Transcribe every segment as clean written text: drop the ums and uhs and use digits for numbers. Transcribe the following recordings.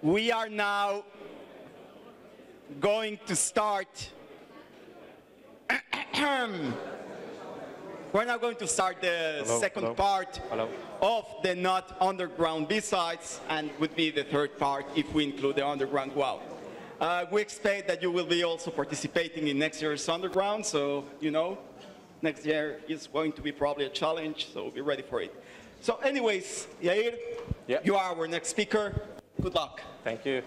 We are now going to start. We're now going to start the second part of the Not Underground B-sides, and would be the third part if we include the Underground WOW. We expect that you will be also participating in next year's Underground, so you know, next year is going to be probably a challenge, so be ready for it. So anyways, Yair, you are our next speaker. Good luck. Thank you.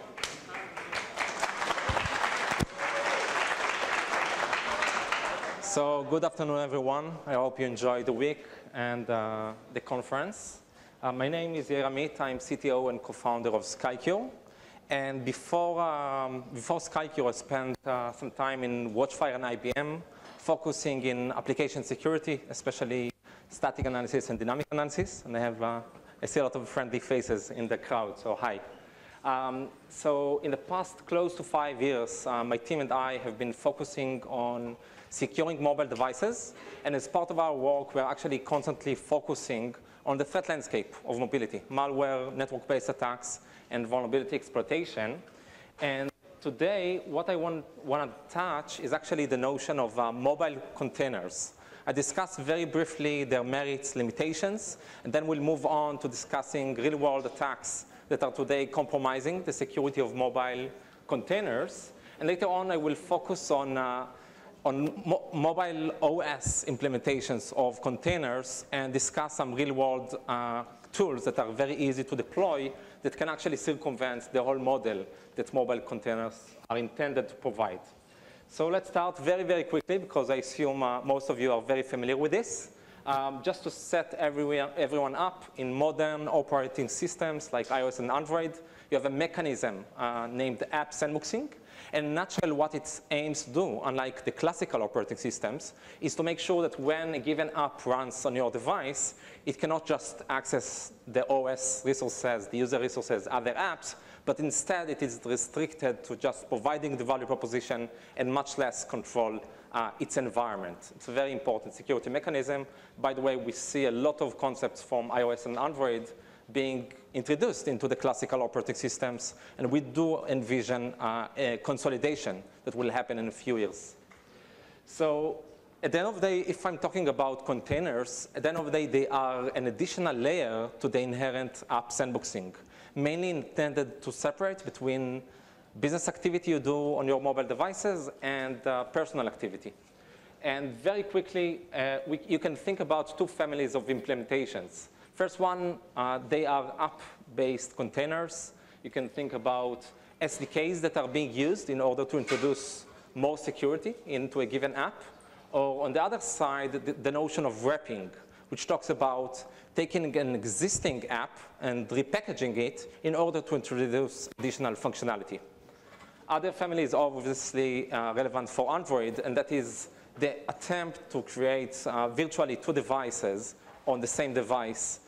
So good afternoon, everyone. I hope you enjoyed the week and the conference. My name is Yair Amit. I'm CTO and co-founder of Skycure. And before Skycure, I spent some time in Watchfire and IBM, focusing in application security, especially static analysis and dynamic analysis. And I see a lot of friendly faces in the crowd, so hi. So in the past close to 5 years, my team and I have been focusing on securing mobile devices. And as part of our work, we're actually constantly focusing on the threat landscape of mobility, malware, network-based attacks, and vulnerability exploitation. And today, what I want to touch is actually the notion of mobile containers. I discussed very briefly their merits, limitations, and then we'll move on to discussing real-world attacks that are today compromising the security of mobile containers. And later on, I will focus on mobile OS implementations of containers and discuss some real-world tools that are very easy to deploy that can actually circumvent the whole model that mobile containers are intended to provide. So let's start very, very quickly, because I assume most of you are very familiar with this. Just to set everyone up, in modern operating systems like iOS and Android, you have a mechanism named app sandboxing. And in a nutshell, what it aims to do, unlike the classical operating systems, is to make sure that when a given app runs on your device, it cannot just access the OS resources, the user resources, other apps, but instead it is restricted to just providing the value proposition and much less control its environment. It's a very important security mechanism. By the way, we see a lot of concepts from iOS and Android being introduced into the classical operating systems, and we do envision a consolidation that will happen in a few years. So at the end of the day, if I'm talking about containers, at the end of the day, they are an additional layer to the inherent app sandboxing, mainly intended to separate between business activity you do on your mobile devices and personal activity. And very quickly, you can think about two families of implementations. First one, they are app-based containers. You can think about SDKs that are being used in order to introduce more security into a given app. Or on the other side, the notion of wrapping, which talks about taking an existing app and repackaging it in order to introduce additional functionality. Other family is obviously relevant for Android, and that is the attempt to create virtually two devices on the same device,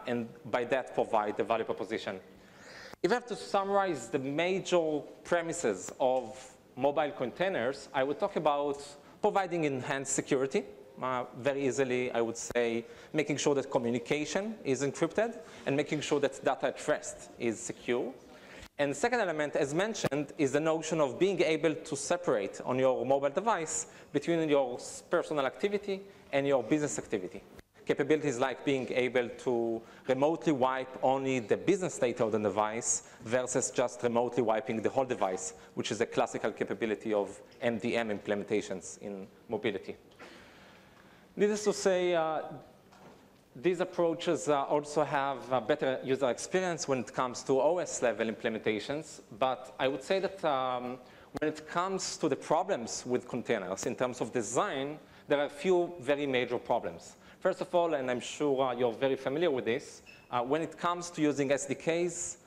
and by that provide the value proposition. If I have to summarize the major premises of mobile containers, I would talk about providing enhanced security. Very easily, I would say, making sure that communication is encrypted and making sure that data at rest is secure. And the second element, as mentioned, is the notion of being able to separate on your mobile device between your personal activity and your business activity. Capabilities like being able to remotely wipe only the business data of the device versus just remotely wiping the whole device, which is a classical capability of MDM implementations in mobility. Needless to say, these approaches also have a better user experience when it comes to OS level implementations. But I would say that when it comes to the problems with containers in terms of design, there are a few very major problems. First of all, and I'm sure you're very familiar with this, when it comes to using SDKs,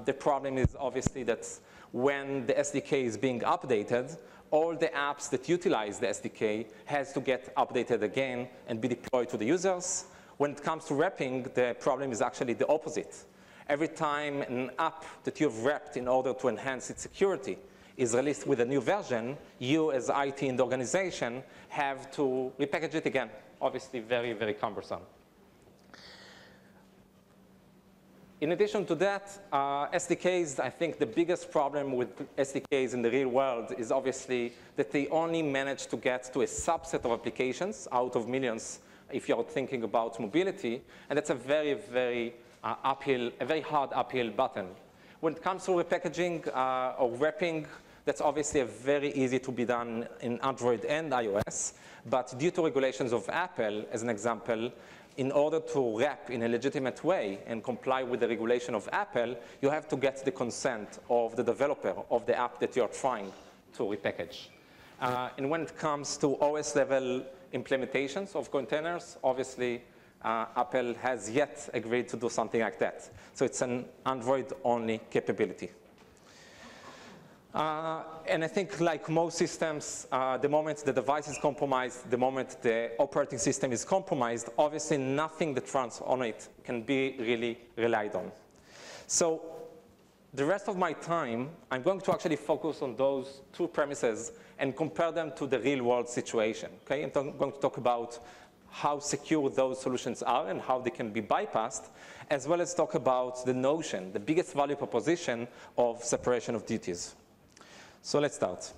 the problem is obviously that when the SDK is being updated, all the apps that utilize the SDK has to get updated again and be deployed to the users. When it comes to wrapping, the problem is actually the opposite. Every time an app that you've wrapped in order to enhance its security is released with a new version, you as IT in the organization have to repackage it again. Obviously very, very cumbersome. In addition to that, SDKs, I think the biggest problem with SDKs in the real world is obviously that they only manage to get to a subset of applications out of millions if you're thinking about mobility, and that's a very, very a very hard uphill battle. When it comes to repackaging or wrapping, that's obviously very easy to be done in Android and iOS, but due to regulations of Apple, as an example, in order to wrap in a legitimate way and comply with the regulation of Apple, you have to get the consent of the developer of the app that you're trying to repackage. And when it comes to OS-level implementations of containers, obviously, Apple has yet agreed to do something like that. So it's an Android-only capability. And I think like most systems, the moment the device is compromised, the moment the operating system is compromised, obviously nothing that runs on it can be really relied on. So the rest of my time, I'm going to actually focus on those two premises and compare them to the real world situation. Okay? I'm going to talk about how secure those solutions are and how they can be bypassed, as well as talk about the notion, the biggest value proposition of separation of duties. So let's start.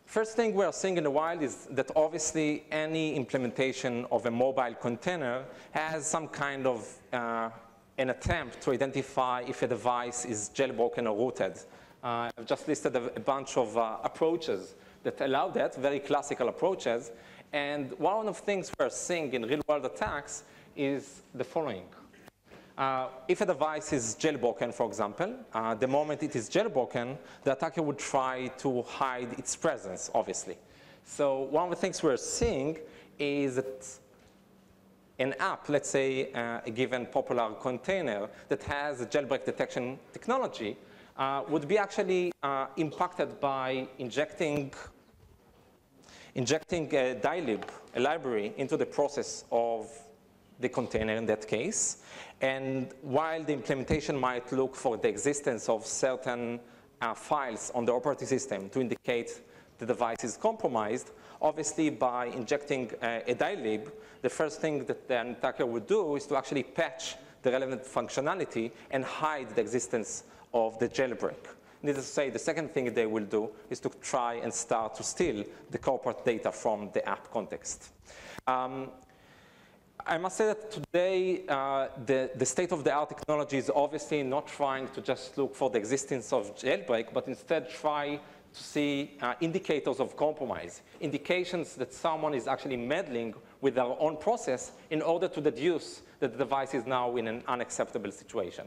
First thing we're seeing in the wild is that obviously any implementation of a mobile container has some kind of an attempt to identify if a device is jailbroken or rooted. I've just listed a bunch of approaches that allow that, very classical approaches. And one of the things we're seeing in real-world attacks is the following. If a device is jailbroken, for example, the moment it is jailbroken, the attacker would try to hide its presence, obviously. So one of the things we're seeing is that an app, let's say a given popular container that has a jailbreak detection technology, would be actually impacted by injecting a dylib, a library, into the process of the container in that case. And while the implementation might look for the existence of certain files on the operating system to indicate the device is compromised, obviously by injecting a dylib, the first thing that the attacker would do is to actually patch the relevant functionality and hide the existence of the jailbreak. Needless to say, the second thing they will do is to try and start to steal the corporate data from the app context. I must say that today, the state-of-the-art technology is obviously not trying to just look for the existence of jailbreak, but instead try to see indicators of compromise, indications that someone is actually meddling with their own process in order to deduce that the device is now in an unacceptable situation.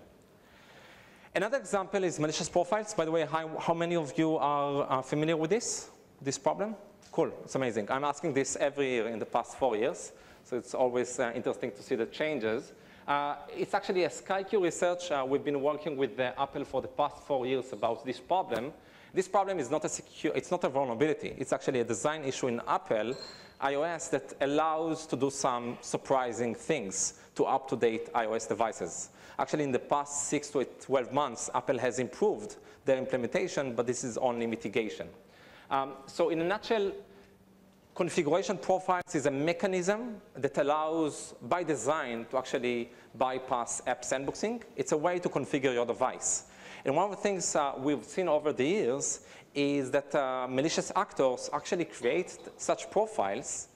Another example is malicious profiles. By the way, how many of you are familiar with this problem? Cool, it's amazing. I'm asking this every year in the past 4 years. So it's always interesting to see the changes. It's actually a SkyQ research. We've been working with Apple for the past 4 years about this problem. This problem is not it's not a vulnerability. It's actually a design issue in Apple iOS that allows to do some surprising things to up-to-date iOS devices. Actually, in the past 6 to 12 months, Apple has improved their implementation, but this is only mitigation. So in a nutshell, configuration profiles is a mechanism that allows, by design, to actually bypass app sandboxing. It's a way to configure your device. And one of the things we've seen over the years is that malicious actors actually create such profiles,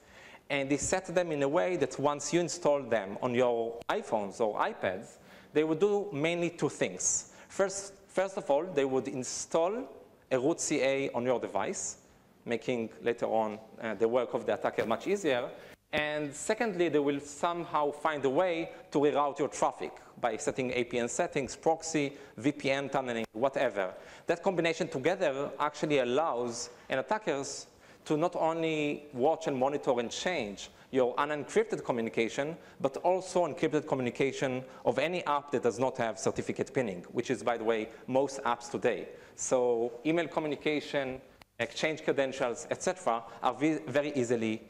and they set them in a way that once you install them on your iPhones or iPads, they would do mainly two things. First of all, they would install a root CA on your device, making later on the work of the attacker much easier. And secondly, they will somehow find a way to reroute your traffic by setting APN settings, proxy, VPN tunneling, whatever. That combination together actually allows attackers to not only watch and monitor and change your unencrypted communication, but also encrypted communication of any app that does not have certificate pinning, which is, by the way, most apps today. So email communication, exchange credentials, etc., are very easily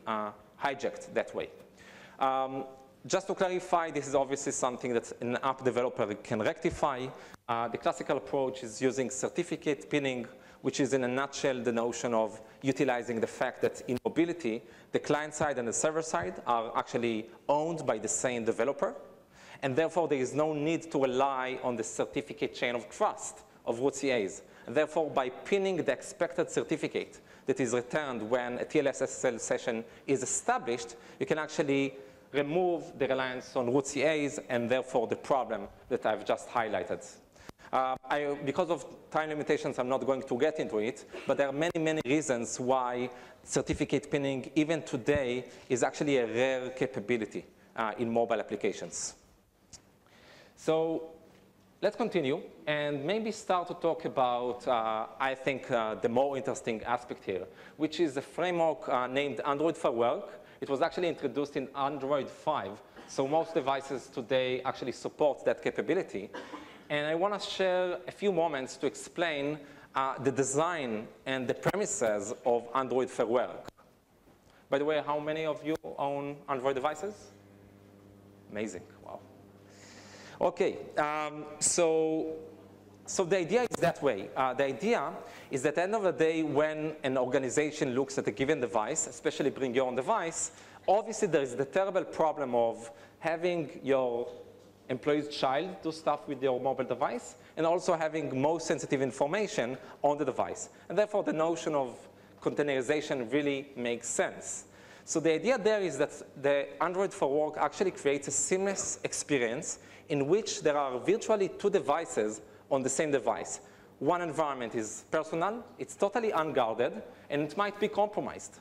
hijacked that way. Just to clarify, this is obviously something that an app developer can rectify. The classical approach is using certificate pinning, which is in a nutshell the notion of utilizing the fact that in mobility, the client side and the server side are actually owned by the same developer. And therefore, there is no need to rely on the certificate chain of trust of root CAs. And therefore, by pinning the expected certificate that is returned when a TLS SSL session is established, you can actually remove the reliance on root CAs and therefore the problem that I've just highlighted. Because of time limitations, I'm not going to get into it, but there are many, many reasons why certificate pinning, even today, is actually a rare capability in mobile applications. So let's continue and maybe start to talk about, I think, the more interesting aspect here, which is a framework named Android for Work. It was actually introduced in Android 5, so most devices today actually support that capability. And I want to share a few moments to explain the design and the premises of Android for Work. By the way, how many of you own Android devices? Amazing, wow. Okay, so the idea is that way. The idea is that at the end of the day, when an organization looks at a given device, especially bring your own device, obviously there is the terrible problem of having your employee's child do stuff with your mobile device, and also having most sensitive information on the device. And therefore, the notion of containerization really makes sense. So the idea there is that the Android for Work actually creates a seamless experience in which there are virtually two devices on the same device. One environment is personal, it's totally unguarded, and it might be compromised.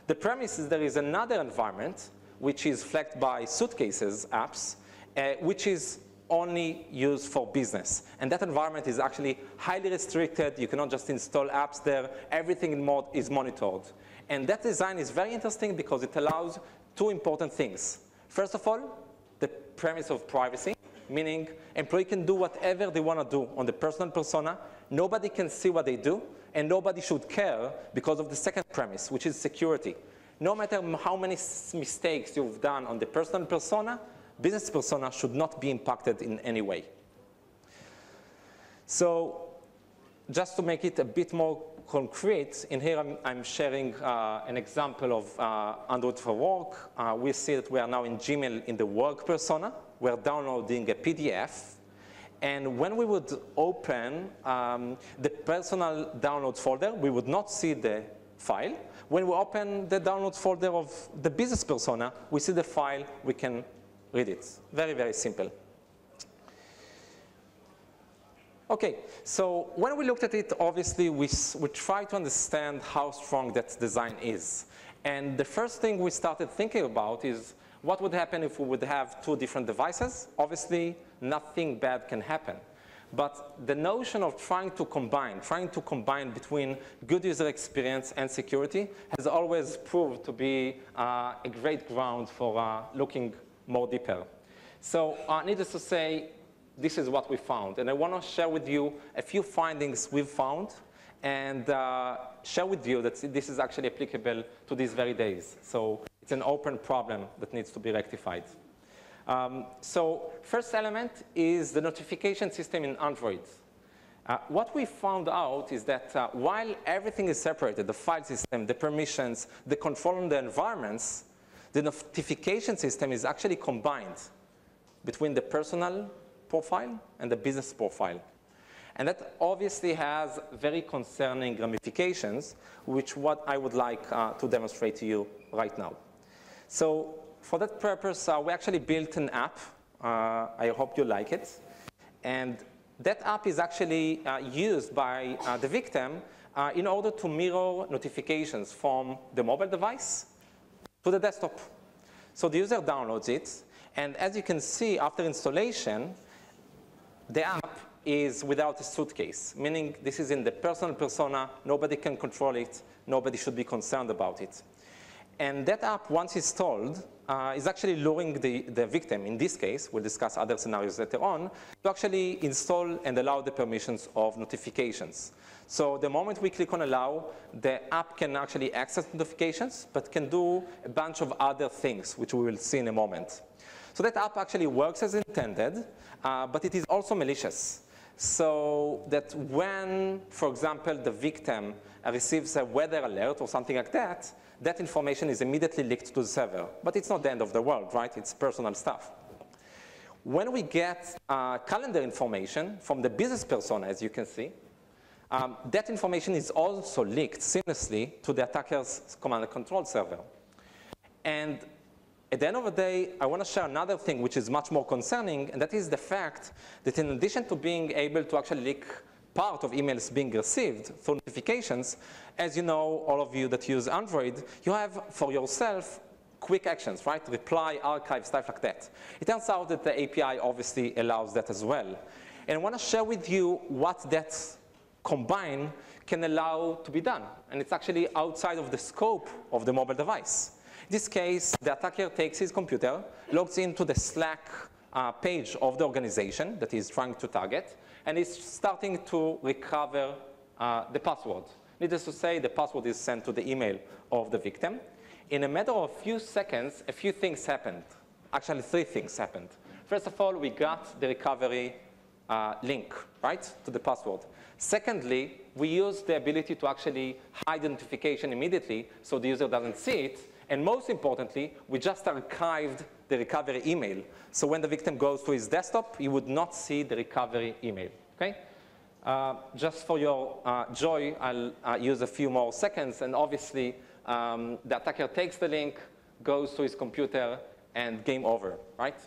The premise is there is another environment, which is flagged by Suitcases apps, which is only used for business. And that environment is actually highly restricted. You cannot just install apps there. Everything is monitored. And that design is very interesting because it allows two important things. First of all, the premise of privacy, meaning employee can do whatever they want to do on the personal persona. Nobody can see what they do, and nobody should care because of the second premise, which is security. No matter how many mistakes you've done on the personal persona, business persona should not be impacted in any way. So just to make it a bit more concrete, in here I'm sharing an example of Android for Work. We see that we are now in Gmail in the work persona. We're downloading a PDF. And when we would open the personal downloads folder, we would not see the file. When we open the downloads folder of the business persona, we see the file, we can read it. Very, very simple. Okay, so when we looked at it, obviously, we tried to understand how strong that design is. And the first thing we started thinking about is what would happen if we would have two different devices? Obviously, nothing bad can happen. But the notion of trying to combine between good user experience and security has always proved to be a great ground for looking more deeper. So needless to say, this is what we found. And I want to share with you a few findings we've found and share with you that this is actually applicable to these very days. So it's an open problem that needs to be rectified. So first element is the notification system in Android. What we found out is that while everything is separated, the file system, the permissions, the control on the environments, the notification system is actually combined between the personal profile and the business profile. And that obviously has very concerning ramifications, which what I would like to demonstrate to you right now. So for that purpose, we actually built an app. I hope you like it. And that app is actually used by the victim in order to mirror notifications from the mobile device to the desktop. So the user downloads it, and as you can see, after installation, the app is without a suitcase, meaning this is in the personal persona, nobody can control it, nobody should be concerned about it. And that app, once installed, is actually luring the victim, in this case, we'll discuss other scenarios later on, to actually install and allow the permissions of notifications. So the moment we click on allow, the app can actually access notifications, but can do a bunch of other things, which we will see in a moment. So that app actually works as intended, but it is also malicious. So that when, for example, the victim receives a weather alert or something like that, that information is immediately leaked to the server. But it's not the end of the world, right? It's personal stuff. When we get calendar information from the business persona, as you can see, that information is also leaked seamlessly to the attacker's command and control server. And at the end of the day, I want to share another thing which is much more concerning, and that is the fact that in addition to being able to actually leak part of emails being received through notifications, as you know, all of you that use Android, you have for yourself quick actions, right? Reply, archive, stuff like that. It turns out that the API obviously allows that as well. And I want to share with you what that combined can allow to be done. And it's actually outside of the scope of the mobile device. In this case, the attacker takes his computer, logs into the Slack page of the organization that he's trying to target, and is starting to recover the password. Needless to say, the password is sent to the email of the victim. In a matter of a few seconds, a few things happened. Actually, 3 things happened. First of all, we got the recovery link, right, to the password. Secondly, we used the ability to actually hide the notification immediately so the user doesn't see it. And most importantly, we just archived the recovery email. So when the victim goes to his desktop, he would not see the recovery email, okay? Just for your joy, I'll use a few more seconds. And obviously, the attacker takes the link, goes to his computer, and game over, right?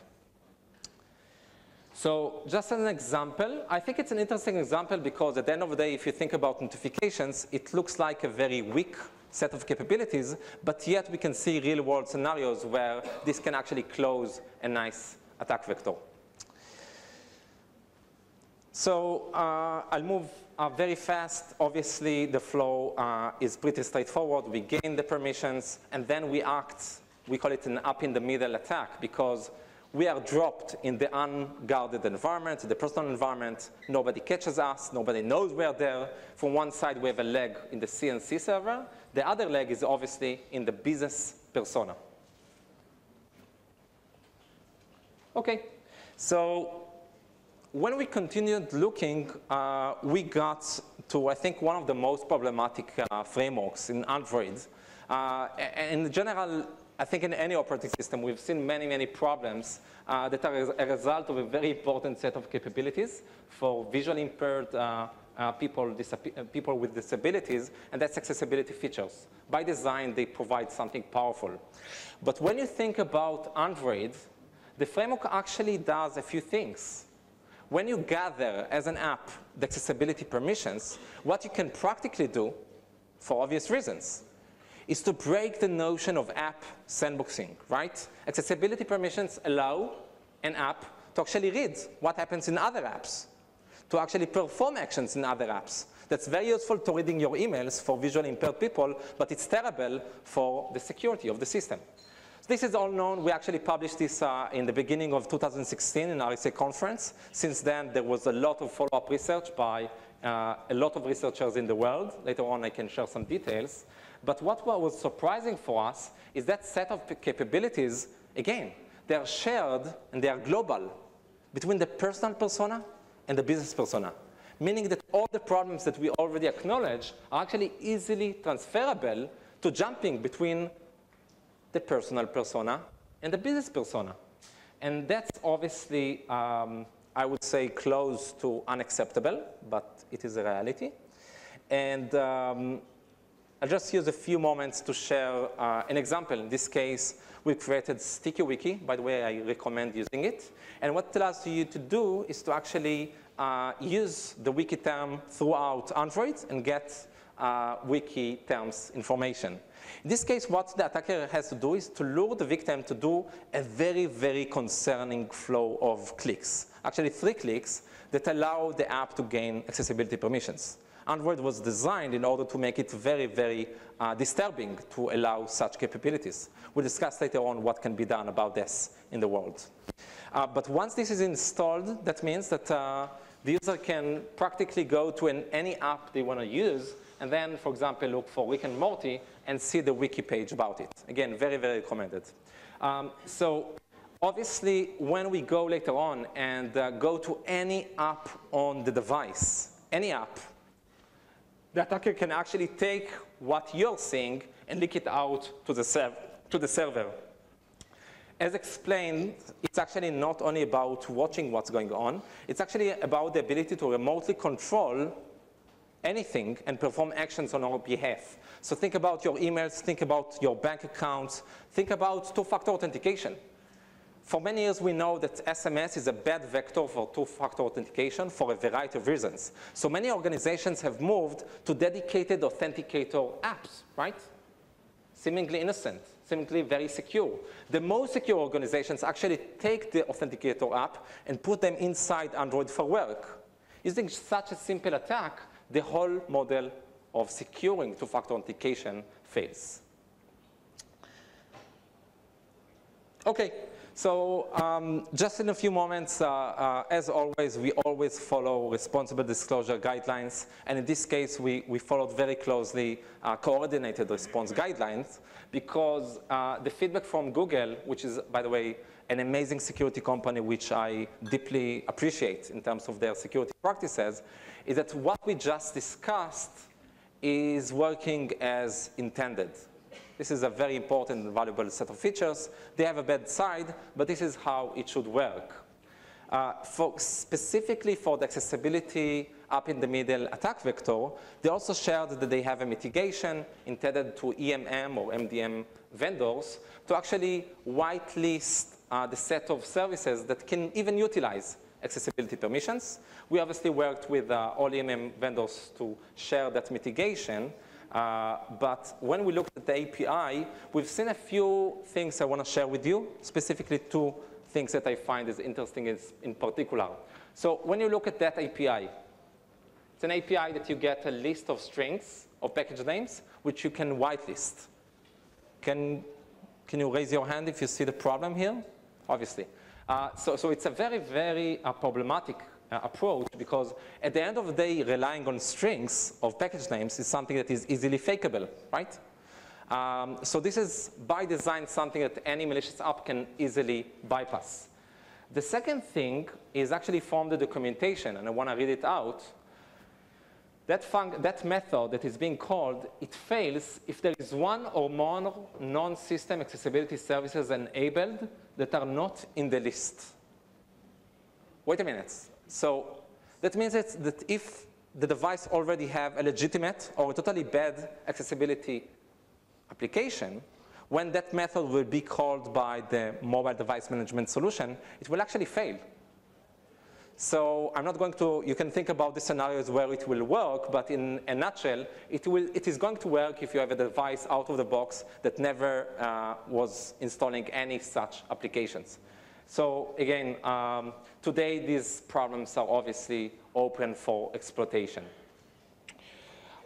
So just as an example, I think it's an interesting example because at the end of the day, if you think about notifications, it looks like a very weak set of capabilities, but yet we can see real-world scenarios where this can actually close a nice attack vector. So I'll move very fast. Obviously, the flow is pretty straightforward. We gain the permissions, and then we act. We call it an up-in-the-middle attack because we are dropped in the unguarded environment, the personal environment. Nobody catches us. Nobody knows we're there. From one side, we have a leg in the CNC server. The other leg is obviously in the business persona. OK, so when we continued looking, we got to, I think, one of the most problematic frameworks in Android. In general, I think in any operating system, we've seen many, many problems that are a result of a very important set of capabilities for visually impaired people with disabilities, and that's accessibility features. By design, they provide something powerful. But when you think about Android, the framework actually does a few things. When you gather, as an app, the accessibility permissions, what you can practically do, for obvious reasons, is to break the notion of app sandboxing, right? Accessibility permissions allow an app to actually read what happens in other apps, to actually perform actions in other apps. That's very useful to reading your emails for visually impaired people, but it's terrible for the security of the system. So this is all known. We actually published this in the beginning of 2016 in RSA conference. Since then, there was a lot of follow-up research by a lot of researchers in the world. Later on, I can share some details. But what was surprising for us is that set of capabilities, again, they are shared and they are global between the personal persona and the business persona, meaning that all the problems that we already acknowledge are actually easily transferable to jumping between the personal persona and the business persona. And that's obviously, I would say, close to unacceptable, but it is a reality. And I'll just use a few moments to share an example. In this case, we created StickyWiki. By the way, I recommend using it. And what it allows you to do is to actually use the wiki term throughout Android and get wiki terms information. In this case, what the attacker has to do is to lure the victim to do a very, very concerning flow of clicks. Actually, 3 clicks that allow the app to gain accessibility permissions. Android was designed in order to make it very, very disturbing to allow such capabilities. We'll discuss later on what can be done about this in the world. But once this is installed, that means that the user can practically go to any app they want to use, and then, for example, look for Rick and Morty and see the wiki page about it. Again, very, very recommended. So obviously, when we go later on and go to any app on the device, any app, the attacker can actually take what you're seeing and leak it out to the server. as explained, it's actually not only about watching what's going on. It's actually about the ability to remotely control anything and perform actions on our behalf. So think about your emails, think about your bank accounts, think about two-factor authentication. For many years, we know that SMS is a bad vector for two-factor authentication for a variety of reasons. So many organizations have moved to dedicated authenticator apps, right? Seemingly innocent, seemingly very secure. The most secure organizations actually take the authenticator app and put them inside Android for work. Using such a simple attack, the whole model of securing two-factor authentication fails. Okay, so just in a few moments, as always, we always follow responsible disclosure guidelines. And in this case, we followed very closely coordinated response guidelines because the feedback from Google, which is, by the way, an amazing security company, which I deeply appreciate in terms of their security practices, is that what we just discussed is working as intended. This is a very important and valuable set of features. They have a bad side, but this is how it should work. Specifically for the accessibility up in the middle attack vector, they also shared that they have a mitigation intended to EMM or MDM vendors to actually whitelist the set of services that can even utilize accessibility permissions. We obviously worked with all EMM vendors to share that mitigation. But when we looked at the API, we've seen a few things I want to share with you, specifically two things that I find is interesting in particular. So when you look at that API, it's an API that you get a list of strings of package names, which you can whitelist. Can you raise your hand if you see the problem here? Obviously. So it's a very, very problematic approach because at the end of the day, relying on strings of package names is something that is easily fakeable, right? So this is by design something that any malicious app can easily bypass. The second thing is actually from the documentation, and I want to read it out. That method that is being called, it fails if there is one or more non-system accessibility services enabled that are not in the list. Wait a minute. So that means that if the device already have a legitimate or a totally bad accessibility application, when that method will be called by the mobile device management solution, it will actually fail. So I'm not going to, you can think about the scenarios where it will work, but in a nutshell, it is going to work if you have a device out of the box that never was installing any such applications. So again, today these problems are obviously open for exploitation.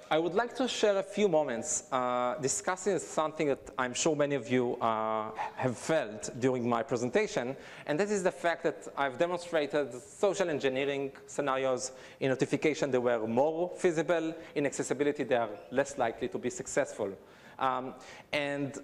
I would like to share a few moments discussing something that I'm sure many of you have felt during my presentation, and that is the fact that I've demonstrated social engineering scenarios in notification that were more feasible. In accessibility, they are less likely to be successful. And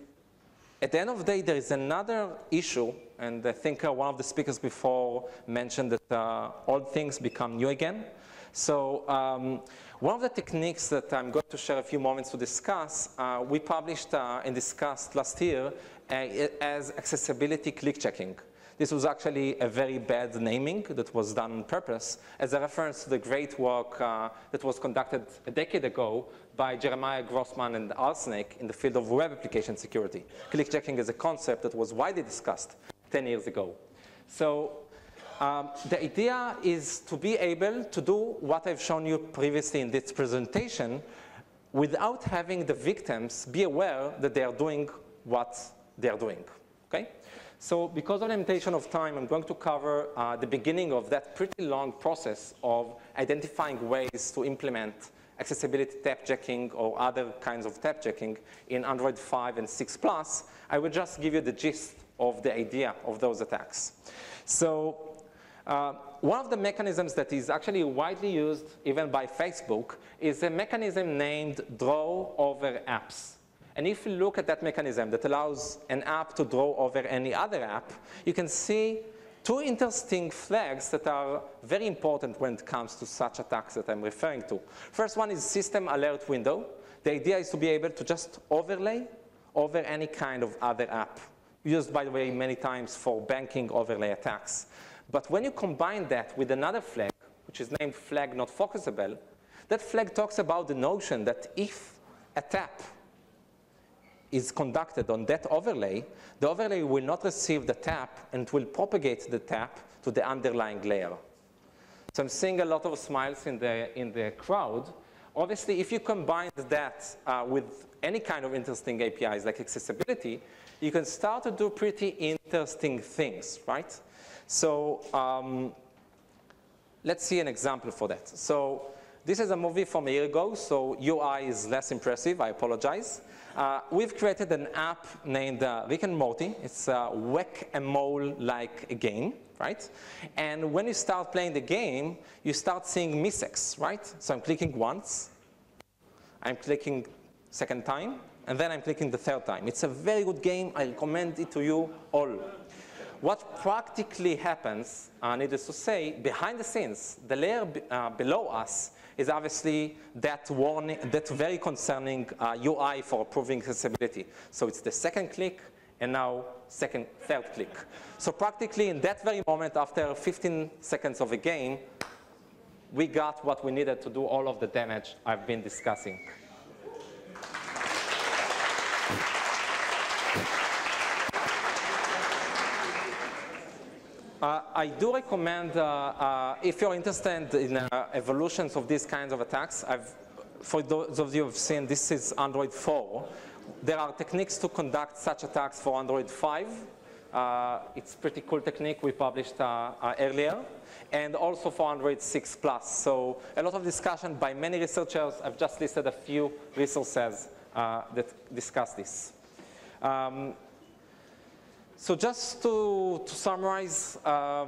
at the end of the day, there is another issue, and I think one of the speakers before mentioned that old things become new again. So one of the techniques that I'm going to share a few moments to discuss, we published and discussed last year as accessibility click checking. This was actually a very bad naming that was done on purpose as a reference to the great work that was conducted a decade ago by Jeremiah Grossman and Arsenic in the field of web application security. Click checking is a concept that was widely discussed 10 years ago. So the idea is to be able to do what I've shown you previously in this presentation without having the victims be aware that they are doing what they are doing, okay? So because of the limitation of time, I'm going to cover the beginning of that pretty long process of identifying ways to implement accessibility tap checking or other kinds of tap checking in Android 5 and 6 Plus. I will just give you the gist of the idea of those attacks. So one of the mechanisms that is actually widely used even by Facebook is a mechanism named draw over apps. And if you look at that mechanism that allows an app to draw over any other app, you can see two interesting flags that are very important when it comes to such attacks that I'm referring to. First one is system alert window. The idea is to be able to just overlay over any kind of other app. used, by the way, many times for banking overlay attacks. But when you combine that with another flag, which is named flag not focusable, that flag talks about the notion that if a tap is conducted on that overlay, the overlay will not receive the tap and will propagate the tap to the underlying layer. So I'm seeing a lot of smiles in the crowd. Obviously, if you combine that with any kind of interesting APIs like accessibility, you can start to do pretty interesting things, right? So let's see an example for that. So this is a movie from a year ago, so UI is less impressive, I apologize. We've created an app named Rick and Morty. It's a whack-a-mole-like game, right? And when you start playing the game, you start seeing missecs, right? So I'm clicking once, I'm clicking second time, and then I'm clicking the third time. It's a very good game. I recommend it to you all. What practically happens, needless to say, behind the scenes, the layer below us is obviously that warning, that very concerning UI for approving accessibility. So it's the second click, and now third click. So practically in that very moment, after 15 seconds of a game, we got what we needed to do all of the damage I've been discussing. I do recommend, if you're interested in evolutions of these kinds of attacks, for those of you who have seen, this is Android 4. There are techniques to conduct such attacks for Android 5. It's a pretty cool technique we published earlier, and also for Android 6 Plus. So a lot of discussion by many researchers. I've just listed a few resources that discuss this. So just to summarize, at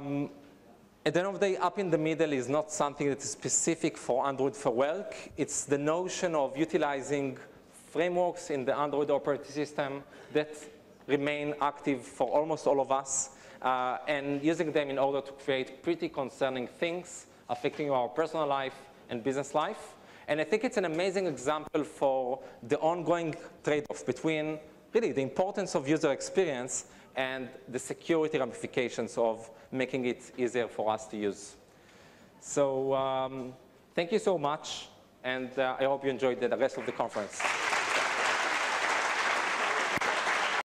the end of the day, up in the middle is not something that is specific for Android for work. It's the notion of utilizing frameworks in the Android operating system that remain active for almost all of us, and using them in order to create pretty concerning things affecting our personal life and business life. And I think it's an amazing example for the ongoing trade-off between really the importance of user experience and the security ramifications of making it easier for us to use. So thank you so much, and I hope you enjoyed the rest of the conference.